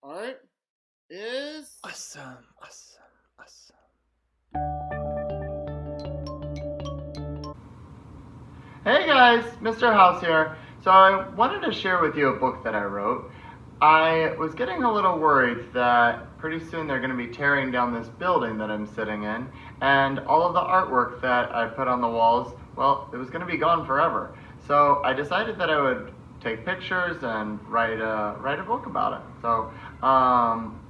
Art is Awesome, awesome, awesome. Hey guys, Mr. House here. So I wanted to share with you a book that I wrote. I was getting a little worried that pretty soon they're going to be tearing down this building that I'm sitting in, and all of the artwork that I put on the walls, well, it was going to be gone forever. So I decided that I would take pictures and write a book about it. So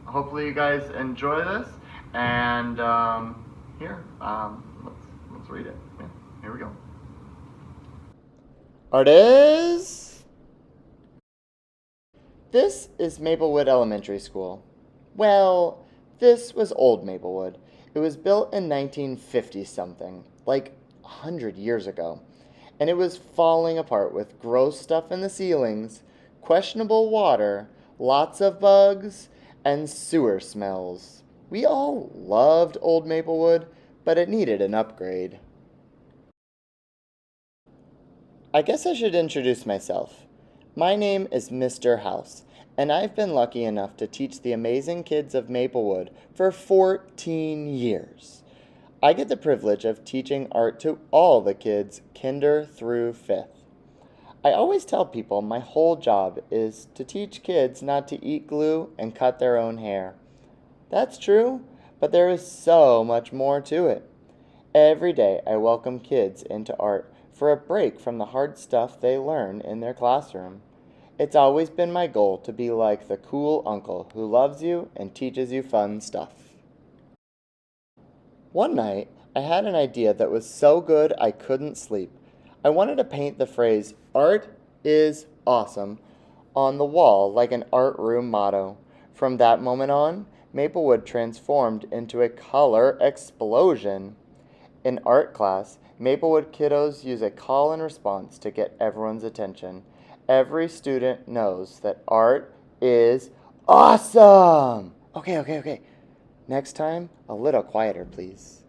hopefully you guys enjoy this, and here, let's read it. Yeah, here we go. Artists! This is Maplewood Elementary School. Well, this was old Maplewood. It was built in 1950 something, like 100 years ago. And it was falling apart with gross stuff in the ceilings, questionable water, lots of bugs, and sewer smells. We all loved old Maplewood, but it needed an upgrade. I guess I should introduce myself. My name is Mr. House, and I've been lucky enough to teach the amazing kids of Maplewood for 14 years. I get the privilege of teaching art to all the kids, kinder through fifth. I always tell people my whole job is to teach kids not to eat glue and cut their own hair. That's true, but there is so much more to it. Every day I welcome kids into art for a break from the hard stuff they learn in their classroom. It's always been my goal to be like the cool uncle who loves you and teaches you fun stuff. One night, I had an idea that was so good I couldn't sleep. I wanted to paint the phrase, "Art is awesome," on the wall like an art room motto. From that moment on, Maplewood transformed into a color explosion. In art class, Maplewood kiddos use a call and response to get everyone's attention. Every student knows that art is awesome! Okay. Next time, a little quieter, please.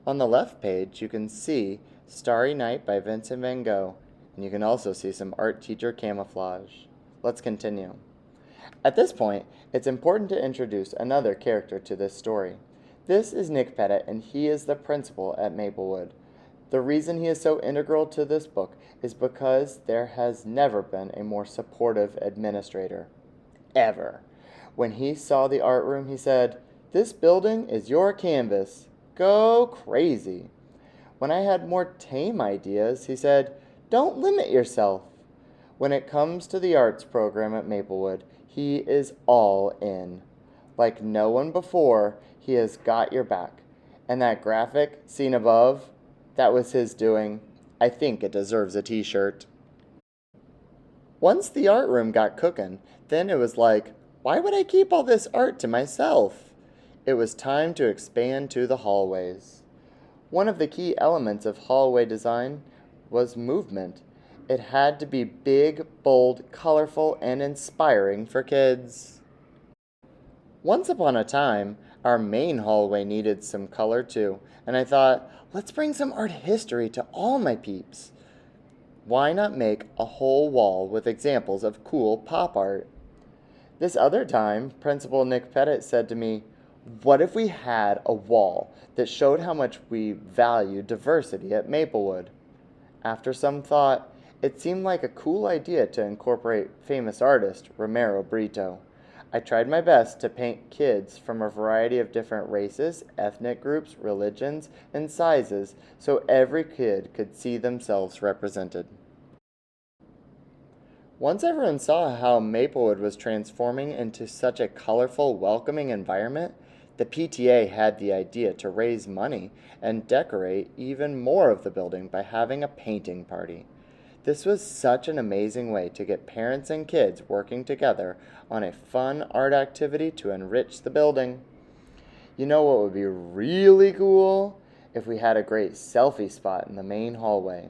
On the left page, you can see Starry Night by Vincent van Gogh, and you can also see some art teacher camouflage. Let's continue. At this point, it's important to introduce another character to this story. This is Nick Pettit, and he is the principal at Maplewood. The reason he is so integral to this book is because there has never been a more supportive administrator. Ever. When he saw the art room, he said, "This building is your canvas. Go crazy." When I had more tame ideas, he said, "Don't limit yourself." When it comes to the arts program at Maplewood, he is all in. Like no one before, he has got your back. And that graphic seen above, that was his doing. I think it deserves a t-shirt. Once the art room got cooking, then it was like, why would I keep all this art to myself? It was time to expand to the hallways. One of the key elements of hallway design was movement. It had to be big, bold, colorful, and inspiring for kids. Once upon a time, our main hallway needed some color too, and I thought, let's bring some art history to all my peeps. Why not make a whole wall with examples of cool pop art? This other time, Principal Nick Pettit said to me, what if we had a wall that showed how much we value diversity at Maplewood? After some thought, it seemed like a cool idea to incorporate famous artist Romero Brito. I tried my best to paint kids from a variety of different races, ethnic groups, religions, and sizes so every kid could see themselves represented. Once everyone saw how Maplewood was transforming into such a colorful, welcoming environment, the PTA had the idea to raise money and decorate even more of the building by having a painting party. This was such an amazing way to get parents and kids working together on a fun art activity to enrich the building. You know what would be really cool? If we had a great selfie spot in the main hallway.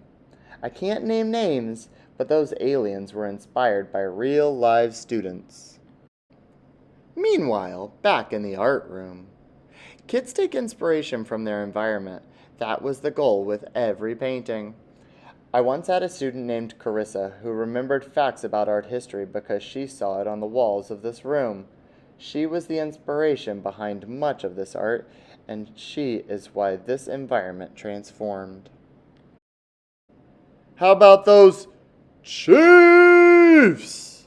I can't name names, but those aliens were inspired by real live students. Meanwhile, back in the art room, kids take inspiration from their environment. That was the goal with every painting. I once had a student named Carissa who remembered facts about art history because she saw it on the walls of this room. She was the inspiration behind much of this art, and she is why this environment transformed. How about those Chiefs?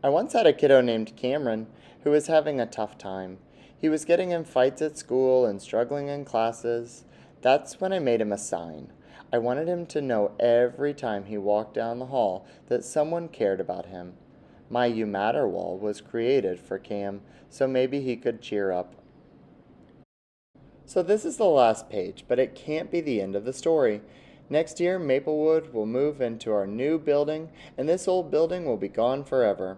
I once had a kiddo named Cameron who was having a tough time. He was getting in fights at school and struggling in classes. That's when I made him a sign. I wanted him to know every time he walked down the hall that someone cared about him. My You Matter wall was created for Cam, so maybe he could cheer up. So this is the last page, but it can't be the end of the story. Next year, Maplewood will move into our new building, and this old building will be gone forever.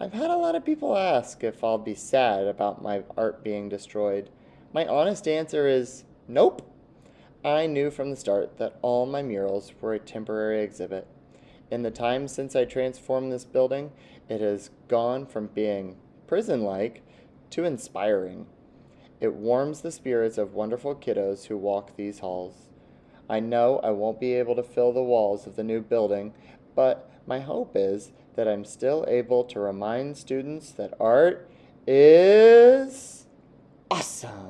I've had a lot of people ask if I'll be sad about my art being destroyed. My honest answer is nope. I knew from the start that all my murals were a temporary exhibit. In the time since I transformed this building, it has gone from being prison-like to inspiring. It warms the spirits of wonderful kiddos who walk these halls. I know I won't be able to fill the walls of the new building, but my hope is that I'm still able to remind students that art is awesome.